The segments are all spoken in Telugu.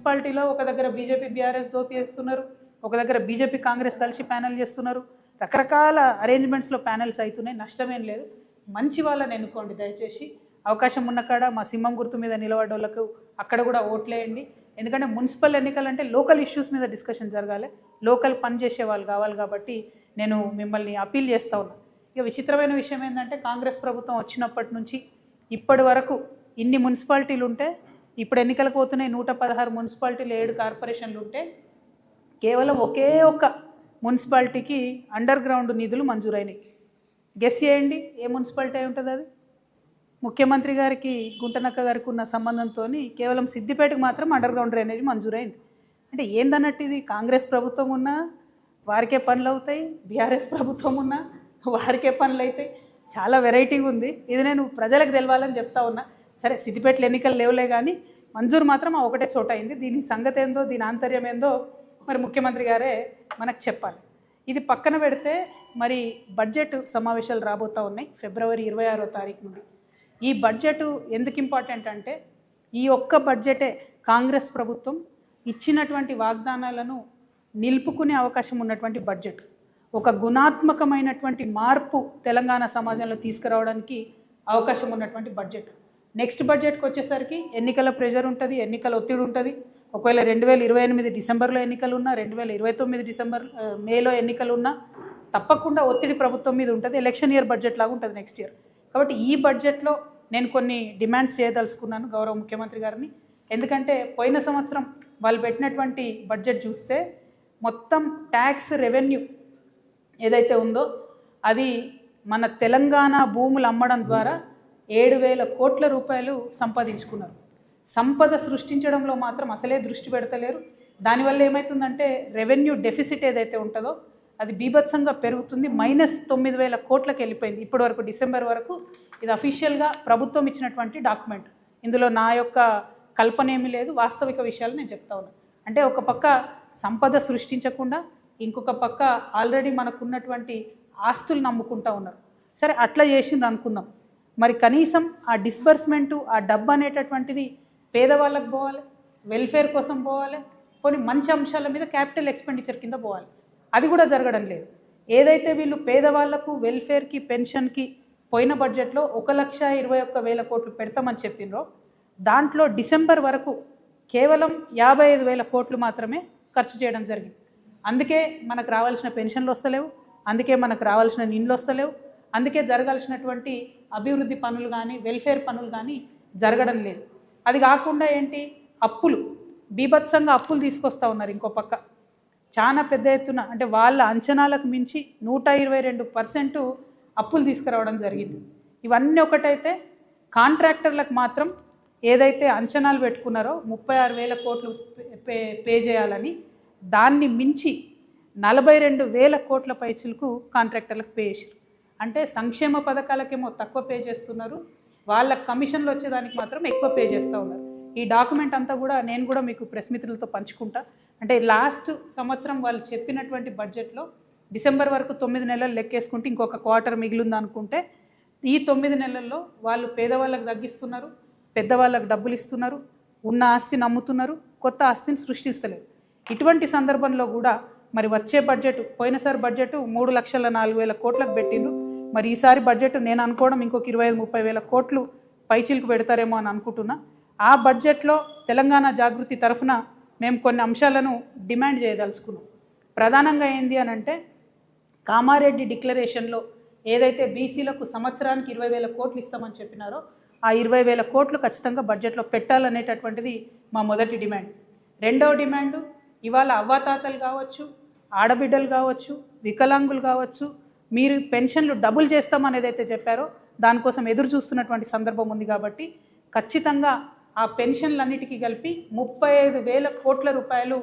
మున్సిపాలిటీలో ఒక దగ్గర బీజేపీ బీఆర్ఎస్ దోతి చేస్తున్నారు, ఒక దగ్గర బీజేపీ కాంగ్రెస్ కలిసి ప్యానెల్ చేస్తున్నారు. రకరకాల అరేంజ్మెంట్స్లో ప్యానెల్స్ అవుతున్నాయి. నష్టమేం లేదు. మంచి వాళ్ళని ఎన్నుకోండి దయచేసి. అవకాశం ఉన్న కాడ మా సింహం గుర్తు మీద నిలబడ్డోళ్ళకు అక్కడ కూడా ఓట్లేయండి. ఎందుకంటే మున్సిపల్ ఎన్నికలంటే లోకల్ ఇష్యూస్ మీద డిస్కషన్ జరగాలి, లోకల్ పని చేసే వాళ్ళు కావాలి. కాబట్టి నేను మిమ్మల్ని అపీల్ చేస్తూ ఉన్నాను. ఇక విచిత్రమైన విషయం ఏంటంటే కాంగ్రెస్ ప్రభుత్వం వచ్చినప్పటి నుంచి ఇప్పటి వరకు ఇన్ని మున్సిపాలిటీలు ఉంటే, ఇప్పుడు ఎన్నికలకు పోతున్నాయి 116 మున్సిపాలిటీలు, 7 కార్పొరేషన్లు ఉంటే కేవలం ఒకే ఒక్క మున్సిపాలిటీకి అండర్ గ్రౌండ్ నిధులు మంజూరైనాయి. గెస్ చేయండి ఏ మున్సిపాలిటీ అయి ఉంటుంది అది? ముఖ్యమంత్రి గారికి గుంటనక్క గారికి ఉన్న సంబంధంతో కేవలం సిద్దిపేటకు మాత్రం అండర్ గ్రౌండ్ డ్రైనేజ్ మంజూరైంది. అంటే ఏందన్నట్టు ఇది? కాంగ్రెస్ ప్రభుత్వం ఉన్నా వారికే పనులు అవుతాయి, బీఆర్ఎస్ ప్రభుత్వం ఉన్నా వారికే పనులు అవుతాయి. చాలా వెరైటీగా ఉంది. ఇది నేను ప్రజలకు తెలవాలని చెప్తా ఉన్నా. సరే, సిద్దిపేటలో ఎన్నికలు లేవులే కానీ మంజూరు మాత్రం ఆ ఒకటే చోట అయింది. దీని సంగతి ఏందో, దీని ఆంతర్యం ఏందో మరి ముఖ్యమంత్రి గారే మనకు చెప్పాలి. ఇది పక్కన పెడితే మరి బడ్జెట్ సమావేశాలు రాబోతూ ఉన్నాయి ఫిబ్రవరి 26వ తారీఖు నుండి. ఈ బడ్జెట్ ఎందుకు ఇంపార్టెంట్ అంటే, ఈ ఒక్క బడ్జెటే కాంగ్రెస్ ప్రభుత్వం ఇచ్చినటువంటి వాగ్దానాలను నిలుపుకునే అవకాశం ఉన్నటువంటి బడ్జెట్. ఒక గుణాత్మకమైనటువంటి మార్పు తెలంగాణ సమాజంలో తీసుకురావడానికి అవకాశం ఉన్నటువంటి బడ్జెట్. నెక్స్ట్ బడ్జెట్కి వచ్చేసరికి ఎన్నికల ప్రెషర్ ఉంటుంది, ఎన్నికల ఒత్తిడి ఉంటుంది. ఒకవేళ 2028 డిసెంబర్లో ఎన్నికలు ఉన్నా, 2029 మేలో ఎన్నికలు ఉన్నా తప్పకుండా ఒత్తిడి ప్రభుత్వం మీద ఉంటుంది. ఎలక్షన్ ఇయర్ బడ్జెట్ లాగా ఉంటుంది నెక్స్ట్ ఇయర్. కాబట్టి ఈ బడ్జెట్లో నేను కొన్ని డిమాండ్స్ చేయదలుచుకున్నాను గౌరవ ముఖ్యమంత్రి గారిని. ఎందుకంటే పోయిన సంవత్సరం వాళ్ళు పెట్టినటువంటి బడ్జెట్ చూస్తే మొత్తం ట్యాక్స్ రెవెన్యూ ఏదైతే ఉందో అది మన తెలంగాణ భూములు అమ్మడం ద్వారా 7,000 కోట్ల రూపాయలు సంపాదించుకున్నారు. సంపద సృష్టించడంలో మాత్రం అసలే దృష్టి పెడతలేరు. దానివల్ల ఏమవుతుందంటే రెవెన్యూ డెఫిసిట్ ఏదైతే ఉంటుందో అది బీభత్సంగా పెరుగుతుంది. -9,000 కోట్లకు వెళ్ళిపోయింది ఇప్పటి వరకు, డిసెంబర్ వరకు. ఇది అఫీషియల్గా ప్రభుత్వం ఇచ్చినటువంటి డాక్యుమెంట్. ఇందులో నా యొక్క కల్పన ఏమీ లేదు, వాస్తవిక విషయాలు నేను చెప్తా ఉన్నాను. అంటే ఒక పక్క సంపద సృష్టించకుండా ఇంకొక పక్క ఆల్రెడీ మనకున్నటువంటి ఆస్తులు నమ్ముకుంటూ ఉన్నారు. సరే, అట్లా చేసింది అనుకుందాం. మరి కనీసం ఆ డిస్బర్స్మెంటు, ఆ డబ్బు అనేటటువంటిది పేదవాళ్ళకు పోవాలి, వెల్ఫేర్ కోసం పోవాలి, కొన్ని మంచి అంశాల మీద క్యాపిటల్ ఎక్స్పెండిచర్ కింద పోవాలి. అది కూడా జరగడం లేదు. ఏదైతే వీళ్ళు పేదవాళ్లకు వెల్ఫేర్కి, పెన్షన్కి పోయిన బడ్జెట్లో 1,21,000 కోట్లు పెడతామని చెప్పినరో దాంట్లో డిసెంబర్ వరకు కేవలం 55,000 కోట్లు మాత్రమే ఖర్చు చేయడం జరిగింది. అందుకే మనకు రావాల్సిన పెన్షన్లు వస్తలేవు, అందుకే మనకు రావాల్సిన నిండ్లు వస్తలేవు, అందుకే జరగాల్సినటువంటి అభివృద్ధి పనులు కానీ వెల్ఫేర్ పనులు కానీ జరగడం లేదు. అది కాకుండా ఏంటి, అప్పులు, బీభత్సంగా అప్పులు తీసుకొస్తూ ఉన్నారు. ఇంకో పక్క చాలా పెద్ద ఎత్తున, అంటే వాళ్ళ అంచనాలకు మించి 122% అప్పులు తీసుకురావడం జరిగింది. ఇవన్నీ ఒకటైతే కాంట్రాక్టర్లకు మాత్రం ఏదైతే అంచనాలు పెట్టుకున్నారో 36,000 కోట్లు పే చేయాలని, దాన్ని మించి 42,000 కోట్ల పైచిలకు కాంట్రాక్టర్లకు పే చేశారు. అంటే సంక్షేమ పథకాలకేమో తక్కువ పే చేస్తున్నారు, వాళ్ళ కమిషన్లు వచ్చేదానికి మాత్రం ఎక్కువ పే చేస్తూ ఉన్నారు. ఈ డాక్యుమెంట్ అంతా కూడా నేను కూడా మీకు ప్రెస్ మిత్రులతో పంచుకుంటా. అంటే లాస్ట్ సంవత్సరం వాళ్ళు చెప్పినటువంటి బడ్జెట్లో డిసెంబర్ వరకు 9 నెలలు లెక్కేసుకుంటే ఇంకొక క్వార్టర్ మిగిలింది అనుకుంటే, ఈ 9 నెలల్లో వాళ్ళు పేదవాళ్ళకు తగ్గిస్తున్నారు, పెద్దవాళ్ళకు డబ్బులు ఇస్తున్నారు, ఉన్న ఆస్తిని అమ్ముతున్నారు, కొత్త ఆస్తిని సృష్టిస్తలేరు. ఇటువంటి సందర్భంలో కూడా మరి వచ్చే బడ్జెట్, పోయినసారి బడ్జెట్ 3,04,000 కోట్లకు పెట్టిండ్రు. మరి ఈసారి బడ్జెట్ నేను అనుకోవడం ఇంకొక 25,000-30,000 కోట్లు పైచీలకు పెడతారేమో అని అనుకుంటున్నా. ఆ బడ్జెట్లో తెలంగాణ జాగృతి తరఫున మేము కొన్ని అంశాలను డిమాండ్ చేయదలుచుకున్నాం. ప్రధానంగా ఏంది అని అంటే, కామారెడ్డి డిక్లరేషన్లో ఏదైతే బీసీలకు సంవత్సరానికి 20,000 కోట్లు ఇస్తామని చెప్పినారో ఆ 20,000 కోట్లు ఖచ్చితంగా బడ్జెట్లో పెట్టాలనేటటువంటిది మా మొదటి డిమాండ్. రెండవ డిమాండు, ఇవాళ అవ్వాతాతలు కావచ్చు, ఆడబిడ్డలు కావచ్చు, వికలాంగులు కావచ్చు, మీరు పెన్షన్లు డబుల్ చేస్తామనేది అయితే చెప్పారో దానికోసం ఎదురు చూస్తున్నటువంటి సందర్భం ఉంది. కాబట్టి ఖచ్చితంగా ఆ పెన్షన్లన్నిటికీ కలిపి 35,000 కోట్ల రూపాయలు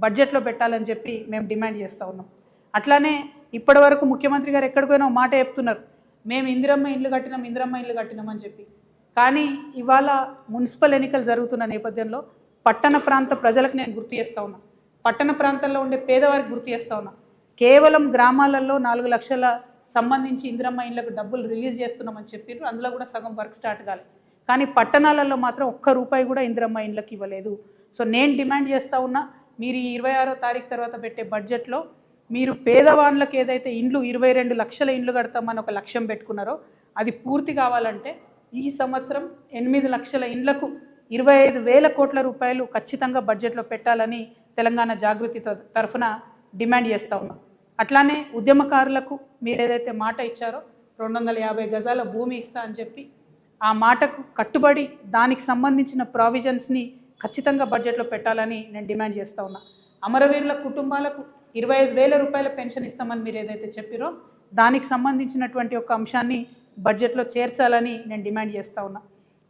బడ్జెట్లో పెట్టాలని చెప్పి మేము డిమాండ్ చేస్తూ ఉన్నాం. అట్లానే ఇప్పటి వరకు ముఖ్యమంత్రి గారు ఎక్కడికైనా మాట చెప్తున్నారు, మేము ఇందిరమ్మ ఇండ్లు కట్టినాం అని చెప్పి. కానీ ఇవాళ మున్సిపల్ ఎన్నికలు జరుగుతున్న నేపథ్యంలో పట్టణ ప్రాంత ప్రజలకు నేను గుర్తు చేస్తూ ఉన్నా, పట్టణ ప్రాంతాల్లో ఉండే పేదవారికి గుర్తు చేస్తూ ఉన్నా. కేవలం గ్రామాలలో 4 లక్షల సంబంధించి ఇందిరమ్మ ఇండ్లకు డబ్బులు రిలీజ్ చేస్తున్నామని చెప్పారు. అందులో కూడా సగం వర్క్ స్టార్ట్ కాలేదు. కానీ పట్టణాలలో మాత్రం ఒక్క రూపాయి కూడా ఇందిరమ్మ ఇండ్లకు ఇవ్వలేదు. సో నేను డిమాండ్ చేస్తూ ఉన్నా, మీరు ఈ 26వ తారీఖు తర్వాత పెట్టే బడ్జెట్లో మీరు పేదవాళ్ళకి ఏదైతే ఇండ్లు 22 లక్షల ఇండ్లు కడతామని ఒక లక్ష్యం పెట్టుకున్నారో అది పూర్తి కావాలంటే ఈ సంవత్సరం 8 లక్షల ఇండ్లకు 25,000 కోట్ల రూపాయలు ఖచ్చితంగా బడ్జెట్లో పెట్టాలని తెలంగాణ జాగృతి తరఫున డిమాండ్ చేస్తూ ఉన్నాం. అట్లానే ఉద్యమకారులకు మీరు ఏదైతే మాట ఇచ్చారో 250 గజాల భూమి ఇస్తా అని చెప్పి ఆ మాటకు కట్టుబడి దానికి సంబంధించిన ప్రావిజన్స్ని ఖచ్చితంగా బడ్జెట్లో పెట్టాలని నేను డిమాండ్ చేస్తూ ఉన్నా. అమరవీరుల కుటుంబాలకు 25,000 రూపాయల పెన్షన్ ఇస్తామని మీరు ఏదైతే చెప్పారో దానికి సంబంధించినటువంటి ఒక అంశాన్ని బడ్జెట్లో చేర్చాలని నేను డిమాండ్ చేస్తూ ఉన్నా.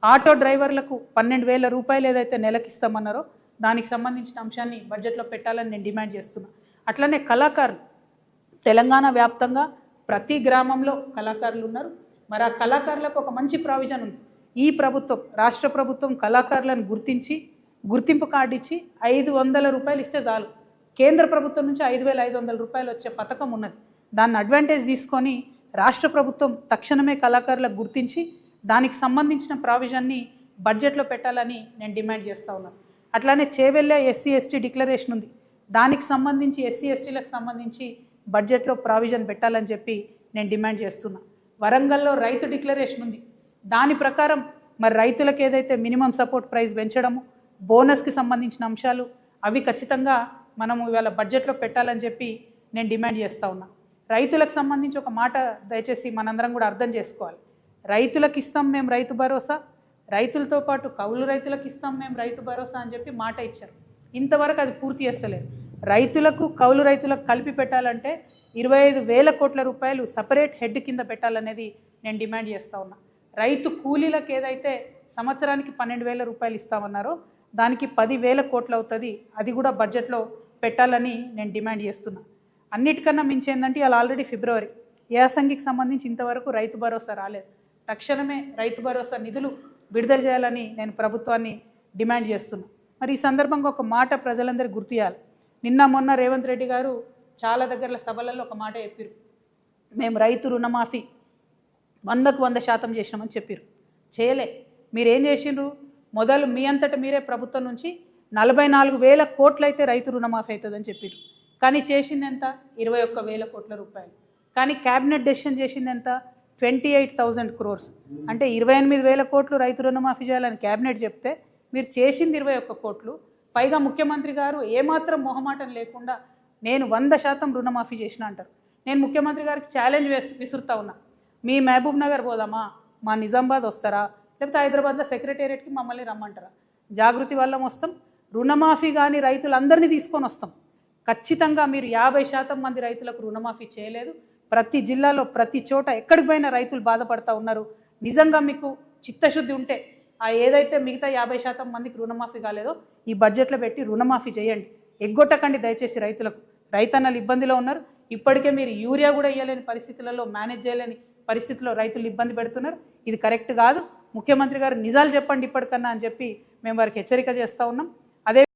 ఆటో డ్రైవర్లకు 12,000 రూపాయలు ఏదైతే నెలకి ఇస్తామన్నారో దానికి సంబంధించిన అంశాన్ని బడ్జెట్లో పెట్టాలని నేను డిమాండ్ చేస్తున్నా. అట్లనే కళాకారులు తెలంగాణ వ్యాప్తంగా ప్రతి గ్రామంలో కళాకారులు ఉన్నారు. మరి ఆ కళాకారులకు ఒక మంచి ప్రావిజన్ ఉంది. ఈ ప్రభుత్వం, రాష్ట్ర ప్రభుత్వం కళాకారులను గుర్తించి గుర్తింపు కార్డు ఇచ్చి 500 రూపాయలు ఇస్తే చాలు. కేంద్ర ప్రభుత్వం నుంచి 5,500 రూపాయలు వచ్చే పథకం ఉన్నది. దాన్ని అడ్వాంటేజ్ తీసుకొని రాష్ట్ర ప్రభుత్వం తక్షణమే కళాకారులకు గుర్తించి దానికి సంబంధించిన ప్రావిజన్ని బడ్జెట్లో పెట్టాలని నేను డిమాండ్ చేస్తూ ఉన్నాను. అట్లానే చేవెళ్ళే ఎస్సీ ఎస్టీ డిక్లరేషన్ ఉంది. దానికి సంబంధించి ఎస్సీ ఎస్టీలకు సంబంధించి బడ్జెట్లో ప్రావిజన్ పెట్టాలని చెప్పి నేను డిమాండ్ చేస్తున్నా. వరంగల్లో రైతు డిక్లరేషన్ ఉంది. దాని ప్రకారం మరి రైతులకు ఏదైతే మినిమం సపోర్ట్ ప్రైస్ పెంచడము, బోనస్కి సంబంధించిన అంశాలు అవి ఖచ్చితంగా మనము ఇవాళ బడ్జెట్లో పెట్టాలని చెప్పి నేను డిమాండ్ చేస్తూ ఉన్నా. రైతులకు సంబంధించి ఒక మాట దయచేసి మనందరం కూడా అర్థం చేసుకోవాలి. రైతులకు ఇస్తాం మేము రైతు భరోసా, రైతులతో పాటు కౌలు రైతులకు ఇస్తాం మేము రైతు భరోసా అని చెప్పి మాట ఇచ్చారు. ఇంతవరకు అది పూర్తి చేస్తలేదు. రైతులకు కౌలు రైతులకు కలిపి పెట్టాలంటే 25,000 కోట్ల రూపాయలు సపరేట్ హెడ్ కింద పెట్టాలనేది నేను డిమాండ్ చేస్తూ ఉన్నా. రైతు కూలీలకు ఏదైతే సంవత్సరానికి 12,000 రూపాయలు ఇస్తామన్నారో దానికి 10,000 కోట్లు అవుతుంది. అది కూడా బడ్జెట్లో పెట్టాలని నేను డిమాండ్ చేస్తున్నా. అన్నిటికన్నా మించి ఏంటంటే ఇవాళ ఆల్రెడీ ఫిబ్రవరి, యాసంగికి సంబంధించి ఇంతవరకు రైతు భరోసా రాలేదు. తక్షణమే రైతు భరోసా నిధులు విడుదల చేయాలని నేను ప్రభుత్వాన్ని డిమాండ్ చేస్తున్నా. మరి ఈ సందర్భంగా ఒక మాట ప్రజలందరికీ గుర్తు చేయాలి. నిన్న మొన్న రేవంత్ రెడ్డి గారు చాలా దగ్గర సభలలో ఒక మాట చెప్పారు. మేము రైతు రుణమాఫీ 100కు 100% చేసినామని చెప్పారు. చేయలే. మీరేం చేసిండ్రు? మొదలు మీ అంతటా మీరే ప్రభుత్వం నుంచి 44,000 కోట్లు అయితే రైతు రుణమాఫీ అవుతుందని చెప్పారు. కానీ చేసింది ఎంత? 21,000 కోట్ల రూపాయలు. కానీ క్యాబినెట్ డెసిషన్ చేసింది ఎంత? 28,000 crores. అంటే 28,000 కోట్లు రైతు రుణమాఫీ చేయాలని క్యాబినెట్ చెప్తే మీరు చేసింది 21 కోట్లు. పైగా ముఖ్యమంత్రి గారు ఏమాత్రం మొహమాటం లేకుండా నేను 100% రుణమాఫీ చేసిన అంటారు. నేను ముఖ్యమంత్రి గారికి ఛాలెంజ్ విసురుతా ఉన్నా. మీ మహబూబ్ నగర్ పోదామా, మా నిజామాబాద్ వస్తారా, లేకపోతే హైదరాబాద్లో సెక్రటేరియట్కి మమ్మల్ని రమ్మంటారా? జాగృతి వల్ల వస్తాం. రుణమాఫీ కానీ రైతులందరినీ తీసుకొని వస్తాం. ఖచ్చితంగా మీరు 50% మంది రైతులకు రుణమాఫీ చేయలేదు. ప్రతి జిల్లాలో ప్రతి చోట ఎక్కడికి పోయినా రైతులు బాధపడతా ఉన్నారు. నిజంగా మీకు చిత్తశుద్ధి ఉంటే ఆ ఏదైతే మిగతా 50% మందికి రుణమాఫీ కాలేదో ఈ బడ్జెట్లో పెట్టి రుణమాఫీ చేయండి. ఎగ్గొట్టకండి దయచేసి రైతులకు. రైతన్నలు ఇబ్బందిలో ఉన్నారు. ఇప్పటికే మీరు యూరియా కూడా ఇవ్వలేని పరిస్థితులలో, మేనేజ్ చేయలేని పరిస్థితుల్లో రైతులు ఇబ్బంది పెడుతున్నారు. ఇది కరెక్ట్ కాదు. ముఖ్యమంత్రి గారు నిజాలు చెప్పండి ఇప్పటికన్నా అని చెప్పి మేము వారికి హెచ్చరిక చేస్తూ ఉన్నాం. అదే